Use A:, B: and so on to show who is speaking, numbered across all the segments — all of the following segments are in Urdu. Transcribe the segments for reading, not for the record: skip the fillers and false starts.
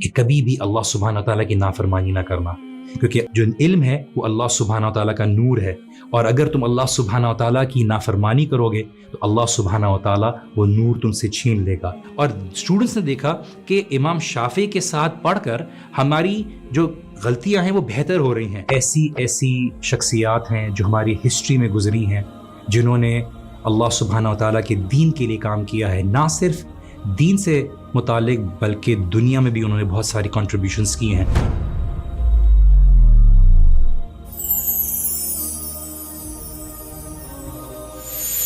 A: کہ کبھی بھی اللہ سبحانہ تعالیٰ کی نافرمانی نہ کرنا، کیونکہ جو علم ہے وہ اللہ سبحانہ تعالیٰ کا نور ہے، اور اگر تم اللہ سبحانہ تعالیٰ کی نافرمانی کرو گے تو اللہ سبحانہ تعالیٰ وہ نور تم سے چھین لے گا۔ اور اسٹوڈنٹس نے دیکھا کہ امام شافعی کے ساتھ پڑھ کر ہماری جو غلطیاں ہیں وہ بہتر ہو رہی ہیں۔ ایسی شخصیات ہیں جو ہماری ہسٹری میں گزری ہیں، جنہوں نے اللہ سبحانہ تعالیٰ کے دین کے لیے کام کیا ہے، نہ صرف دین سے متعلق بلکہ دنیا میں بھی انہوں نے بہت ساری کنٹریبیوشنز کی ہیں۔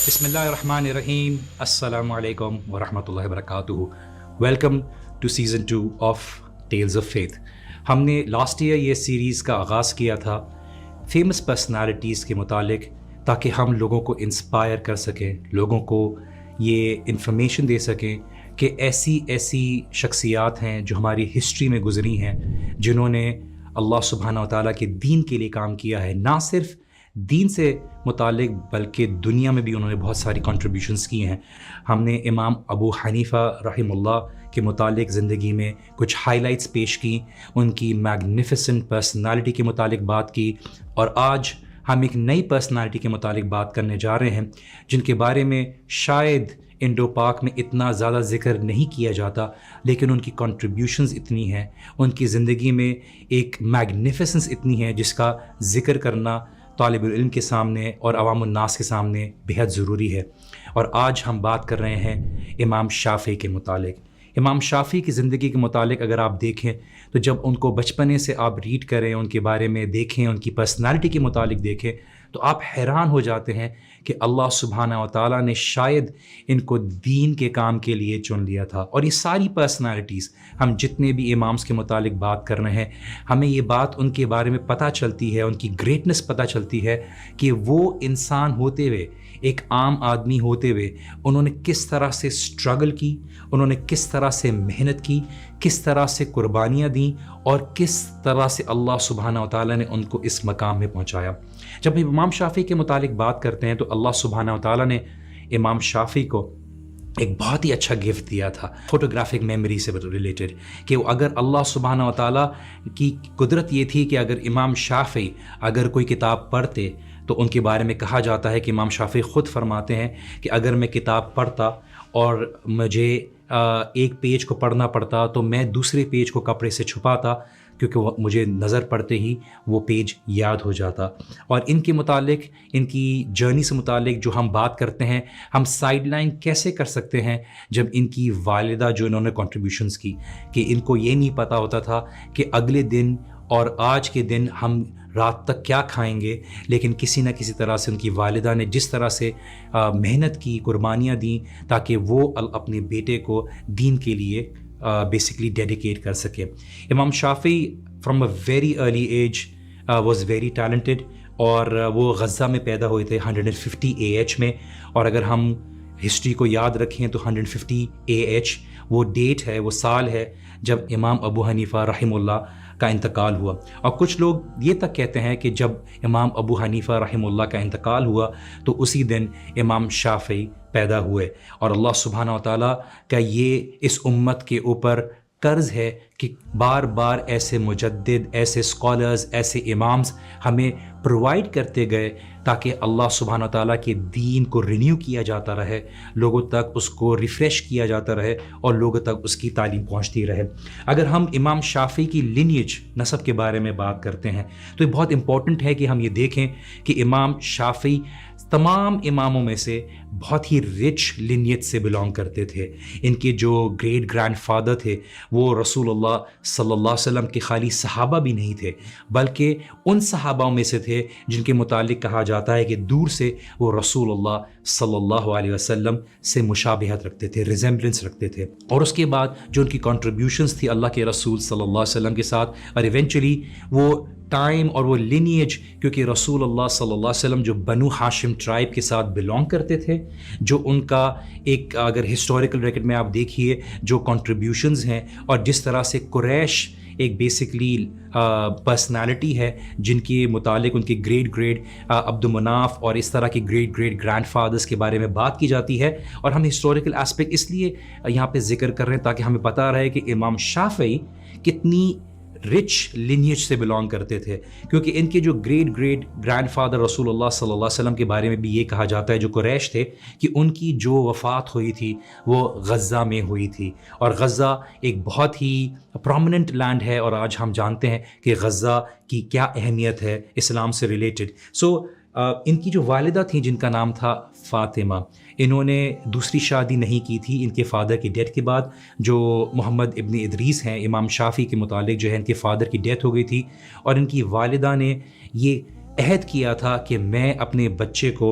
A: بسم اللہ الرحمن الرحیم، السلام علیکم ورحمۃ اللہ وبرکاتہ۔ Welcome to season 2 of tales of faith. ہم نے لاسٹ ایئر یہ سیریز کا آغاز کیا تھا فیمس پرسنالٹیز کے متعلق، تاکہ ہم لوگوں کو انسپائر کر سکیں، لوگوں کو یہ انفارمیشن دے سکیں کہ ایسی شخصیات ہیں جو ہماری ہسٹری میں گزری ہیں، جنہوں نے اللہ سبحانہ تعالیٰ کے دین کے لیے کام کیا ہے، نہ صرف دین سے متعلق بلکہ دنیا میں بھی انہوں نے بہت ساری کنٹریبیوشنز کی ہیں۔ ہم نے امام ابو حنیفہ رحمہ اللہ کے متعلق زندگی میں کچھ ہائی لائٹس پیش کی، ان کی میگنیفیسنٹ پرسنالٹی کے متعلق بات کی، اور آج ہم ایک نئی پرسنالٹی کے متعلق بات کرنے جا رہے ہیں جن کے بارے میں شاید انڈو پاک میں اتنا زیادہ ذکر نہیں کیا جاتا، لیکن ان کی کنٹریبیوشنز اتنی ہیں، ان کی زندگی میں ایک میگنیفیسنس اتنی ہے جس کا ذکر کرنا طالب العلم کے سامنے اور عوام الناس کے سامنے بہت ضروری ہے۔ اور آج ہم بات کر رہے ہیں امام شافعی کے متعلق۔ امام شافعی کی زندگی کے متعلق اگر آپ دیکھیں تو جب ان کو بچپنے سے آپ ریڈ کریں، ان کے بارے میں دیکھیں، ان کی پرسنالٹی کے متعلق دیکھیں، تو آپ حیران ہو جاتے ہیں کہ اللہ سبحانہ و تعالیٰ نے شاید ان کو دین کے کام کے لیے چن لیا تھا۔ اور یہ ساری پرسنالٹیز، ہم جتنے بھی امامس کے متعلق بات کر رہے ہیں، ہمیں یہ بات ان کے بارے میں پتہ چلتی ہے، ان کی گریٹنس پتہ چلتی ہے کہ وہ انسان ہوتے ہوئے، ایک عام آدمی ہوتے ہوئے، انہوں نے کس طرح سے اسٹرگل کی، انہوں نے کس طرح سے محنت کی، کس طرح سے قربانیاں دیں، اور کس طرح سے اللہ سبحانہ و تعالیٰ نے ان کو اس مقام میں پہنچایا۔ جب ہم امام شافعی کے متعلق بات کرتے ہیں تو اللہ سبحانہ و تعالیٰ نے امام شافعی کو ایک بہت ہی اچھا گفٹ دیا تھا، فوٹوگرافک میموری سے ریلیٹڈ، کہ اگر اللہ سبحانہ و تعالیٰ کی قدرت یہ تھی کہ اگر امام شافعی اگر کوئی کتاب پڑھتے تو ان کے بارے میں کہا جاتا ہے کہ امام شافعی خود فرماتے ہیں کہ اگر میں کتاب پڑھتا اور مجھے ایک پیج کو پڑھنا پڑتا تو میں دوسرے پیج کو کپڑے سے چھپاتا، کیونکہ مجھے نظر پڑتے ہی وہ پیج یاد ہو جاتا۔ اور ان کے متعلق، ان کی جرنی سے متعلق جو ہم بات کرتے ہیں، ہم سائیڈ لائن کیسے کر سکتے ہیں جب ان کی والدہ جو انہوں نے کنٹریبیوشنز کی، کہ ان کو یہ نہیں پتہ ہوتا تھا کہ اگلے دن اور آج کے دن ہم رات تک کیا کھائیں گے، لیکن کسی نہ کسی طرح سے ان کی والدہ نے جس طرح سے محنت کی، قربانیاں دیں، تاکہ وہ اپنے بیٹے کو دین کے لیے بیسکلی ڈیڈیکیٹ کر سکے۔ Imam Shafi from a very early age was very talented, اور وہ غزہ میں پیدا ہوئے تھے 150 AH میں، اور اگر ہم ہسٹری کو یاد رکھیں تو 150 AH وہ ڈیٹ ہے، وہ سال ہے جب امام ابو حنیفہ رحمہ اللہ کا انتقال ہوا۔ اور کچھ لوگ یہ تک کہتے ہیں کہ جب امام ابو حنیفہ رحمہ اللہ کا انتقال ہوا تو اسی دن امام شافعی پیدا ہوئے۔ اور اللہ سبحانہ و تعالیٰ کا یہ اس امت کے اوپر قرض ہے کہ بار بار ایسے مجدد، ایسے اسکالرز، ایسے امامز ہمیں پرووائڈ کرتے گئے، تاکہ اللہ سبحانہ تعالیٰ کے دین کو رینیو کیا جاتا رہے، لوگوں تک اس کو ریفریش کیا جاتا رہے، اور لوگوں تک اس کی تعلیم پہنچتی رہے۔ اگر ہم امام شافعی کی لینیج، نسب کے بارے میں بات کرتے ہیں تو یہ بہت امپورٹنٹ ہے کہ ہم یہ دیکھیں کہ امام شافعی تمام اماموں میں سے بہت ہی رچ لینیج سے بلانگ کرتے تھے۔ ان کے جو گریٹ گرینڈ فادر تھے وہ رسول اللہ صلی اللہ علیہ وسلم کے خالی صحابہ بھی نہیں تھے، بلکہ ان صحابہ میں سے تھے جن کے متعلق کہا جاتا ہے کہ دور سے وہ رسول اللہ صلی اللہ علیہ وسلم سے مشابہت رکھتے تھے، ریزمبلنس رکھتے تھے۔ اور اس کے بعد جو ان کی کنٹریبیوشنز تھی اللہ کے رسول صلی اللہ علیہ وسلم کے ساتھ، اور ایونچولی وہ ٹائم اور وہ لینیج، کیونکہ رسول اللہ صلی اللہ علیہ وسلم جو بنو ہاشم ٹرائب کے ساتھ بلانگ کرتے تھے، جو ان کا ایک اگر ہسٹوریکل ریکارڈ میں آپ دیکھیے جو کنٹریبیوشنز ہیں، اور جس طرح سے قریش ایک بیسکلی پرسنالٹی ہے جن کے متعلق ان کے گریٹ عبد مناف اور اس طرح کے گریٹ گرینڈ فادرز کے بارے میں بات کی جاتی ہے۔ اور ہم ہسٹوریکل اسپیکٹ اس لیے یہاں پہ ذکر کر رہے ہیں تاکہ ہمیں پتہ رہے کہ امام شافعی کتنی رچ لینیج سے بلانگ کرتے تھے، کیونکہ ان کے جو گریٹ گرینڈ فادر رسول اللہ صلی اللہ علیہ وسلم کے بارے میں بھی یہ کہا جاتا ہے، جو قریش تھے، کہ ان کی جو وفات ہوئی تھی وہ غزہ میں ہوئی تھی، اور غزہ ایک بہت ہی پرومیننٹ لینڈ ہے، اور آج ہم جانتے ہیں کہ غزہ کی کیا اہمیت ہے اسلام سے ریلیٹڈ. سو ان کی جو والدہ تھیں جن کا نام تھا فاطمہ، انہوں نے دوسری شادی نہیں کی تھی ان کے فادر کی ڈیتھ کے بعد. جو محمد ابن ادریس ہیں امام شافعی کے متعلق جو ہے ان کے فادر کی ڈیتھ ہو گئی تھی، اور ان کی والدہ نے یہ عہد کیا تھا کہ میں اپنے بچے کو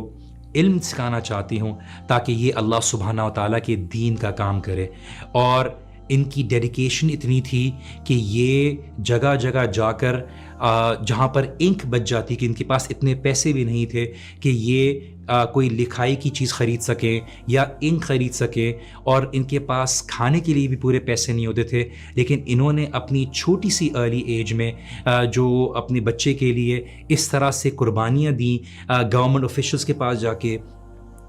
A: علم سکھانا چاہتی ہوں تاکہ یہ اللہ سبحانہ و تعالیٰ کے دین کا کام کرے. اور ان کی ڈیڈیکیشن اتنی تھی کہ یہ جگہ جگہ جا کر جہاں پر انک بچ جاتی، کہ ان کے پاس اتنے پیسے بھی نہیں تھے کہ یہ کوئی لکھائی کی چیز خرید سکیں یا انک خرید سکیں، اور ان کے پاس کھانے کے لیے بھی پورے پیسے نہیں ہوتے تھے، لیکن انہوں نے اپنی چھوٹی سی ارلی ایج میں جو اپنے بچے کے لیے اس طرح سے قربانیاں دیں. گورنمنٹ آفیشلس کے پاس جا کے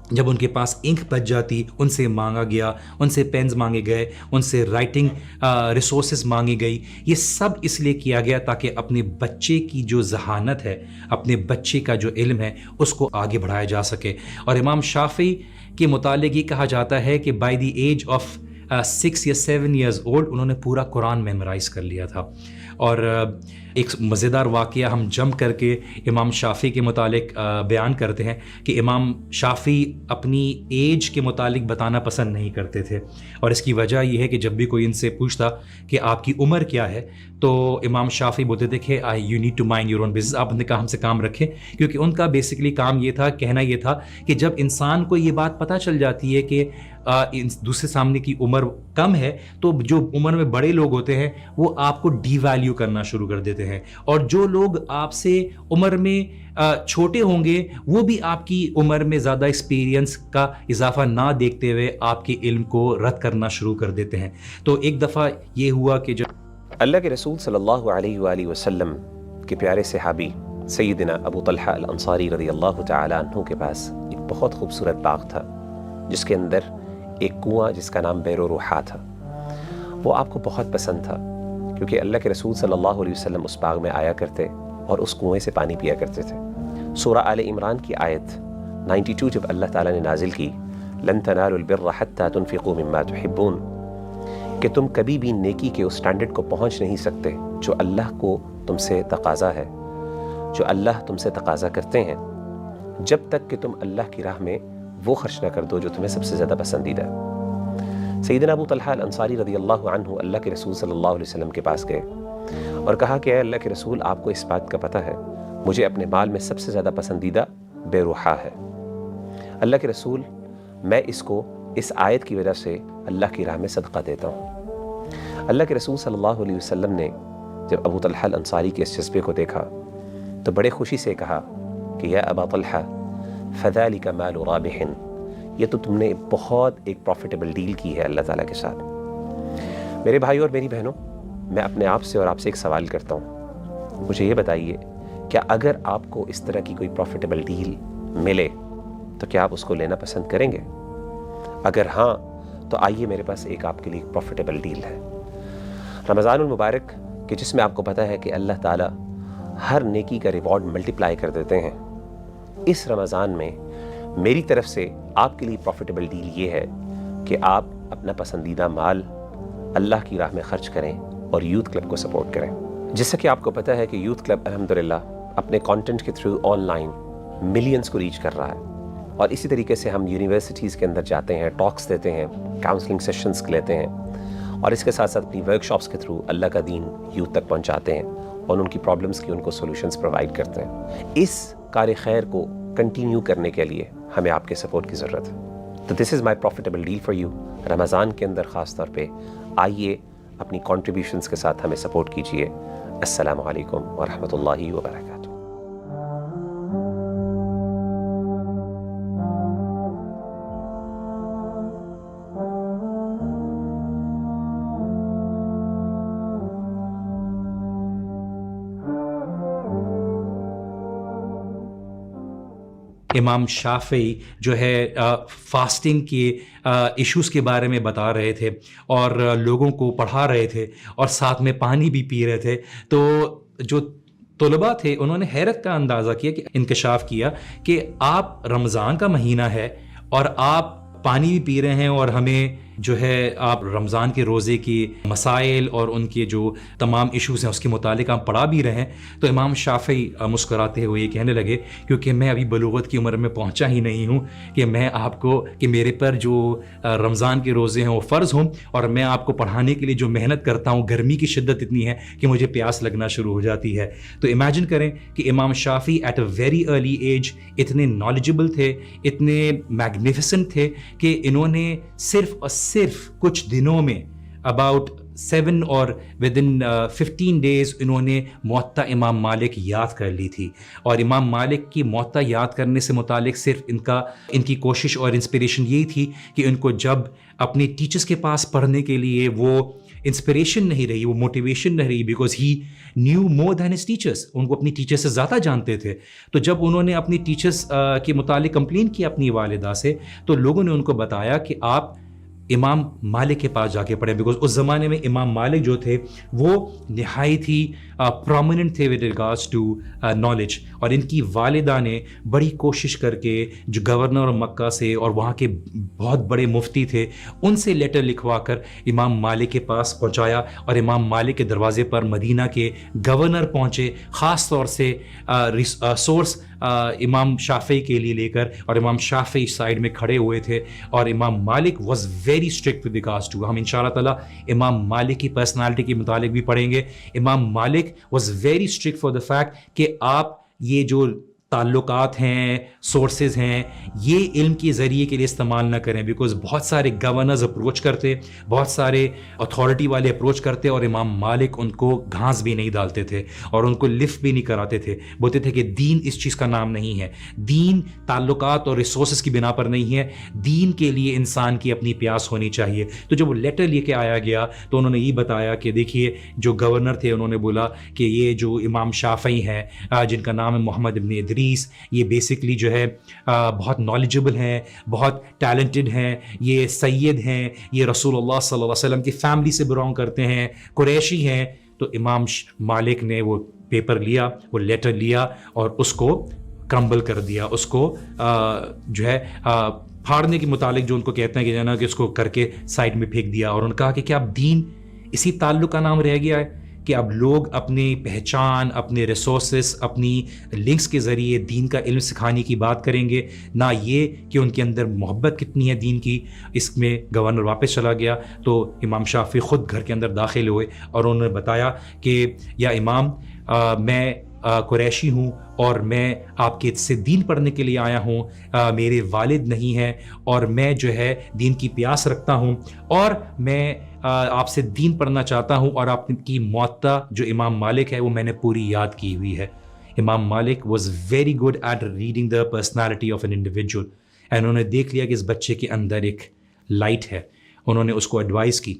A: جب ان کے پاس انک بچ جاتی ان سے مانگا گیا، ان سے پینز مانگے گئے، ان سے رائٹنگ ریسورسز مانگی گئی. یہ سب اس لیے کیا گیا تاکہ اپنے بچے کی جو ذہانت ہے، اپنے بچے کا جو علم ہے، اس کو آگے بڑھایا جا سکے. اور امام شافعی کے متعلق یہ کہا جاتا ہے کہ بائی دی ایج آف 6 یا 7 ایئرز اولڈ انہوں نے پورا قرآن میمورائز کر لیا تھا. اور ایک مزیدار واقعہ ہم جمپ کر کے امام شافعی کے متعلق بیان کرتے ہیں کہ امام شافعی اپنی ایج کے متعلق بتانا پسند نہیں کرتے تھے، اور اس کی وجہ یہ ہے کہ جب بھی کوئی ان سے پوچھتا کہ آپ کی عمر کیا ہے تو امام شافعی بولتے تھے کہ you need to mind your own business, آپ اپنے کام سے کام رکھیں. کیونکہ ان کا بیسکلی کام یہ تھا، کہنا یہ تھا کہ جب انسان کو یہ بات پتہ چل جاتی ہے کہ دوسرے سامنے کی عمر کم ہے تو جو عمر میں بڑے لوگ ہوتے ہیں وہ آپ کو ڈی ویلیو کرنا شروع کر دیتے ہیں، اور جو لوگ آپ سے عمر میں چھوٹے ہوں گے وہ بھی آپ کی عمر میں زیادہ ایکسپیرینس کا اضافہ نہ دیکھتے ہوئے آپ کے علم کو رد کرنا شروع کر دیتے ہیں. تو ایک دفعہ یہ ہوا کہ جب
B: اللہ کے رسول صلی اللہ علیہ وآلہ وسلم کے پیارے صحابی سیدنا ابو طلحہ الانصاری رضی اللہ تعالیٰ عنہ کے پاس ایک بہت خوبصورت باغ تھا، جس کے اندر ایک کنواں جس کا نام بئر روحا تھا. وہ آپ کو بہت پسند تھا کیونکہ اللہ کے رسول صلی اللہ علیہ وسلم اس باغ میں آیا کرتے اور اس کنویں سے پانی پیا کرتے تھے. سورہ آل عمران کی آیت 92 جب اللہ تعالیٰ نے نازل کی، لن تنالوا البر حتى تنفقوا مما تحبون، کہ تم کبھی بھی نیکی کے اس سٹینڈرڈ کو پہنچ نہیں سکتے جو اللہ کو تم سے تقاضا ہے، جو اللہ تم سے تقاضا کرتے ہیں، جب تک کہ تم اللہ کی راہ میں وہ خرچ نہ کر دو جو تمہیں سب سے زیادہ پسندیدہ ہے. سیدنا ابو طلحہ الانصاری رضی اللہ عنہ اللہ کے رسول صلی اللہ علیہ وسلم کے پاس گئے اور کہا کہ اے اللہ کے رسول، آپ کو اس بات کا پتہ ہے مجھے اپنے مال میں سب سے زیادہ پسندیدہ بے روحا ہے. اللہ کے رسول، میں اس کو اس آیت کی وجہ سے اللہ کی راہ میں صدقہ دیتا ہوں. اللہ کے رسول صلی اللہ علیہ وسلم نے جب ابو طلحہ الانصاری کے اس جذبے کو دیکھا تو بڑے خوشی سے کہا کہ یا ابا طلحہ فذلک مال رابح، یہ تو تم نے بہت ایک پروفیٹیبل ڈیل کی ہے اللہ تعالیٰ کے ساتھ. میرے بھائیوں اور میری بہنوں، میں اپنے آپ سے اور آپ سے ایک سوال کرتا ہوں. مجھے یہ بتائیے، کیا اگر آپ کو اس طرح کی کوئی پروفیٹیبل ڈیل ملے تو کیا آپ اس کو لینا پسند کریں گے؟ اگر ہاں تو آئیے میرے پاس ایک آپ کے لیے پروفیٹیبل ڈیل ہے. رمضان المبارک، کہ جس میں آپ کو پتہ ہے کہ اللہ تعالیٰ ہر نیکی کا ریوارڈ ملٹیپلائی کر دیتے ہیں، اس رمضان میں میری طرف سے آپ کے لیے پروفیٹیبل ڈیل یہ ہے کہ آپ اپنا پسندیدہ مال اللہ کی راہ میں خرچ کریں اور یوتھ کلب کو سپورٹ کریں. جیسا کہ آپ کو پتہ ہے کہ یوتھ کلب الحمدللہ اپنے کانٹینٹ کے تھرو آن لائن ملینز کو ریچ کر رہا ہے، اور اسی طریقے سے ہم یونیورسٹیز کے اندر جاتے ہیں، ٹاکس دیتے ہیں، کاؤنسلنگ سیشنز لیتے ہیں، اور اس کے ساتھ ساتھ اپنی ورک شاپس کے تھرو اللہ کا دین یوتھ تک پہنچاتے ہیں اور ان کی پرابلمس کی ان کو سولوشنز پرووائڈ کرتے ہیں. اس کار خیر کو کنٹینیو کرنے کے لیے ہمیں آپ کے سپورٹ کی ضرورت ہے. تو دس از مائی پروفیٹیبل ڈیل فار یو. رمضان کے اندر خاص طور پہ آئیے اپنی کنٹریبیوشنز کے ساتھ ہمیں سپورٹ کیجیے. السلام علیکم ورحمۃ اللہ وبرکاتہ.
A: امام شافعی جو ہے فاسٹنگ کے ایشوز کے بارے میں بتا رہے تھے اور لوگوں کو پڑھا رہے تھے اور ساتھ میں پانی بھی پی رہے تھے. تو جو طلباء تھے انہوں نے حیرت کا اندازہ کیا کہ انکشاف کیا کہ آپ رمضان کا مہینہ ہے اور آپ پانی بھی پی رہے ہیں اور ہمیں جو ہے آپ رمضان کے روزے کی مسائل اور ان کے جو تمام ایشوز ہیں اس کے متعلق آپ پڑھا بھی رہے ہیں. تو امام شافعی مسکراتے ہوئے یہ کہنے لگے کیونکہ میں ابھی بلوغت کی عمر میں پہنچا ہی نہیں ہوں کہ میں آپ کو کہ میرے پر جو رمضان کے روزے ہیں وہ فرض ہوں اور میں آپ کو پڑھانے کے لیے جو محنت کرتا ہوں گرمی کی شدت اتنی ہے کہ مجھے پیاس لگنا شروع ہو جاتی ہے. تو امیجن کریں کہ Imam Shafi at a very early age اتنے نالجبل تھے, اتنے میگنیفیسنٹ تھے کہ انہوں نے صرف کچھ دنوں میں اباؤٹ 7 اور ودن 15 days انہوں نے موطا امام مالک یاد کر لی تھی. اور امام مالک کی موطا یاد کرنے سے متعلق صرف ان کی کوشش اور انسپریشن یہی تھی کہ ان کو جب اپنے ٹیچرز کے پاس پڑھنے کے لیے وہ انسپریشن نہیں رہی, وہ موٹیویشن نہیں رہی, because he knew more than his teachers, ان کو اپنی ٹیچر سے زیادہ جانتے تھے. تو جب انہوں نے اپنی ٹیچرس کے متعلق کمپلین کی اپنی والدہ سے تو لوگوں نے ان کو بتایا کہ آپ امام مالک کے پاس جا کے پڑھیں, بیکاز اس زمانے میں امام مالک جو تھے وہ نہایت ہی پرومیننٹ تھے ود ریگارڈس ٹو نالج. اور ان کی والدہ نے بڑی کوشش کر کے جو گورنر مکہ سے اور وہاں کے بہت بڑے مفتی تھے ان سے لیٹر لکھوا کر امام مالک کے پاس پہنچایا اور امام مالک کے دروازے پر مدینہ کے گورنر پہنچے, خاص طور سے سورس امام شافعی کے لیے لے کر, اور امام شافعی سائڈ میں کھڑے ہوئے تھے اور Imam Malik was very strict with regards to. ہم انشاءاللہ تعالیٰ امام مالک کی پرسنالٹی کے متعلق بھی پڑھیں گے. Imam Malik was very strict for the fact کہ آپ یہ جو تعلقات ہیں, سورسز ہیں, یہ علم کے ذریعے کے لیے استعمال نہ کریں, بیکاز بہت سارے گورنرز اپروچ کرتے, بہت سارے اتھارٹی والے اپروچ کرتے اور امام مالک ان کو گھاس بھی نہیں ڈالتے تھے اور ان کو لفٹ بھی نہیں کراتے تھے. بولتے تھے کہ دین اس چیز کا نام نہیں ہے, دین تعلقات اور ریسورسز کی بنا پر نہیں ہے, دین کے لیے انسان کی اپنی پیاس ہونی چاہیے. تو جب وہ لیٹر لے کے آیا گیا تو انہوں نے یہ بتایا کہ دیکھیے جو گورنر تھے انہوں نے بولا کہ یہ جو امام شافعی ہیں جن کا نام ہے محمد ابن ادریس, یہ بیسکلی جو ہے بہت نالجبل ہیں, بہت ٹیلنٹڈ ہیں, یہ سید ہیں, یہ رسول اللہ صلی اللہ علیہ وسلم کی فیملی سے بلانگ کرتے ہیں, قریشی ہیں. تو امام مالک نے وہ پیپر لیا, وہ لیٹر لیا اور اس کو کرمبل کر دیا, اس کو جو ہے پھاڑنے کے متعلق جو ان کو کہتے ہیں کہ جانا کہ اس کو کر کے سائڈ میں پھینک دیا, اور انہوں نے کہا کہ کیا اب دین اسی تعلق کا نام رہ گیا ہے کہ اب لوگ اپنی پہچان, اپنے ریسورسز, اپنی لنکس کے ذریعے دین کا علم سکھانے کی بات کریں گے, نہ یہ کہ ان کے اندر محبت کتنی ہے دین کی. اس میں گورنر واپس چلا گیا تو امام شافعی خود گھر کے اندر داخل ہوئے اور انہوں نے بتایا کہ یا امام میں قریشی ہوں اور میں آپ کے سے دین پڑھنے کے لیے آیا ہوں, میرے والد نہیں ہیں اور میں جو ہے دین کی پیاس رکھتا ہوں اور میں آپ سے دین پڑھنا چاہتا ہوں, اور آپ کی موطا جو امام مالک ہے وہ میں نے پوری یاد کی ہوئی ہے. Imam Malik was very good at reading the personality of an individual, and انہوں نے دیکھ لیا کہ اس بچے کے اندر ایک لائٹ ہے. انہوں نے اس کو ایڈوائز کی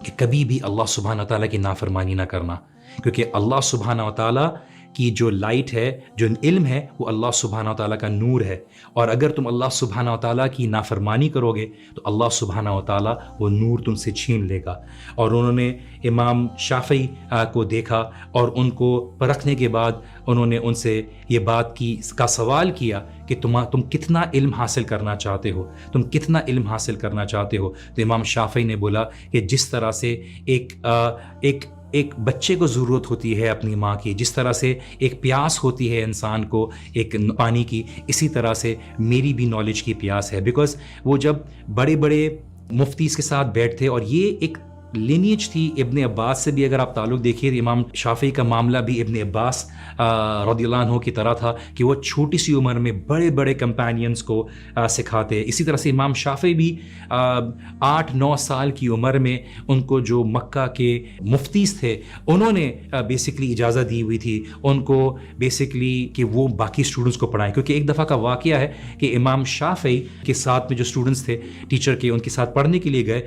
A: کہ کبھی بھی اللہ سبحانہ تعالیٰ کی نافرمانی نہ کرنا, کیونکہ اللہ سبحانہ تعالیٰ کی جو لائٹ ہے, جو علم ہے, وہ اللہ سبحانہ تعالیٰ کا نور ہے, اور اگر تم اللہ سبحانہ تعالیٰ کی نافرمانی کرو گے تو اللہ سبحانہ تعالیٰ وہ نور تم سے چھین لے گا. اور انہوں نے امام شافعی کو دیکھا اور ان کو پرکھنے کے بعد انہوں نے ان سے یہ بات کا سوال کیا کہ تم کتنا علم حاصل کرنا چاہتے ہو, تم کتنا علم حاصل کرنا چاہتے ہو. تو امام شافعی نے بولا کہ جس طرح سے ایک بچے کو ضرورت ہوتی ہے اپنی ماں کی, جس طرح سے ایک پیاس ہوتی ہے انسان کو ایک پانی کی, اسی طرح سے میری بھی نالج کی پیاس ہے. بیکاز وہ جب بڑے بڑے مفتیز کے ساتھ بیٹھتے, اور یہ ایک لینیج تھی ابن عباس سے بھی, اگر آپ تعلق دیکھیے امام شافعی کا معاملہ بھی ابن عباس رضی اللہ عنہ کی طرح تھا کہ وہ چھوٹی سی عمر میں بڑے بڑے کمپینینز کو سکھاتے. اسی طرح سے امام شافعی بھی 8-9 سال کی عمر میں ان کو جو مکہ کے مفتیز تھے انہوں نے بیسکلی اجازت دی ہوئی تھی ان کو بیسکلی کہ وہ باقی اسٹوڈنٹس کو پڑھائیں. کیونکہ ایک دفعہ کا واقعہ ہے کہ امام شافعی کے ساتھ میں جو اسٹوڈنٹس تھے ٹیچر کے, ان کے ساتھ پڑھنے کے لیے گئے,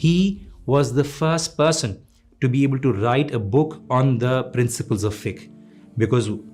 A: he was the first person to be able to write a book on the principles of fiqh, because